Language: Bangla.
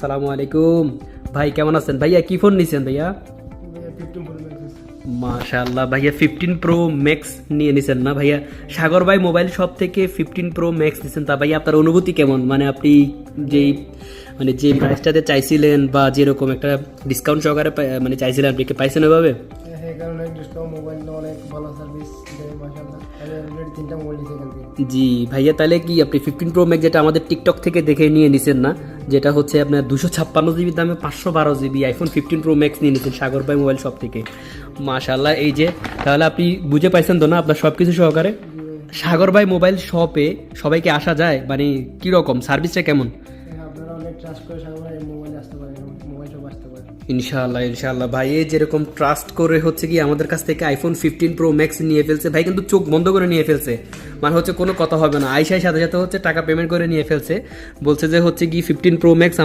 আসসালামু আলাইকুম ভাই, কেমন আছেন ভাইয়া? কি ফোন নিছেন ভাইয়া? মাশাআল্লাহ ভাইয়া 15 প্রো ম্যাক্স নিয়ে নিছেন না ভাইয়া? সাগর ভাই মোবাইল শপ থেকে 15 প্রো ম্যাক্স নিছেন, তা ভাইয়া আপনার অনুভূতি কেমন? মানে আপনি যেই যে প্রাইসটাতে চাইছিলেন বা যেরকম একটা ডিসকাউন্ট সহকারে মানে চাইছিলেন, আপনি কি পাইছেন ওইভাবে? হ্যাঁ, কারণ ডিসকাউন্ট মোবাইলটা অনেক ভালো সার্ভিস দেয় মাশাআল্লাহ। আমি অলরেডি 3টা মোবাইল নিয়েছি এখান থেকে। জি ভাইয়া, তাহলে কি আপনি 15 প্রো ম্যাক্স যেটা আমাদের টিকটক থেকে দেখে নিয়ে নিছেন না, যেটা হচ্ছে আপনার 256 জিবি দামে 512 জিবি আইফোন 15 প্রো ম্যাক্স নিয়ে নিছেন সাগর ভাই মোবাইল শপ থেকে? মাশাআল্লাহ। এই যে তাহলে আপনি বুঝে পাইছেন তো না আপনার সব কিছু সহকারে? সাগর ভাই মোবাইল শপে সবাইকে আসা যায়, মানে কীরকম সার্ভিসটা কেমন? হ্যাঁ, আপনারা অনেক ট্রাস্ট করে সাগর এই মোবাইল আসতে পারেন, মোবাইল সব আসতে পারেন। ইনশাআল্লাহ ইনশাআল্লাহ ভাই, এই যেরকম ট্রাস্ট করে হচ্ছে কি আমাদের কাছ থেকে আইফোন 15 প্রো ম্যাক্স নিয়ে ফেলছে ভাই, কিন্তু চোখ বন্ধ করে নিয়ে ফেলছে। মানে হচ্ছে কোনো কথা হবে না, আইসাই সাথে সাথে হচ্ছে টাকা পেমেন্ট করে নিয়ে ফেলছে। বলছে যে হচ্ছে কি 15 প্রো ম্যাক্স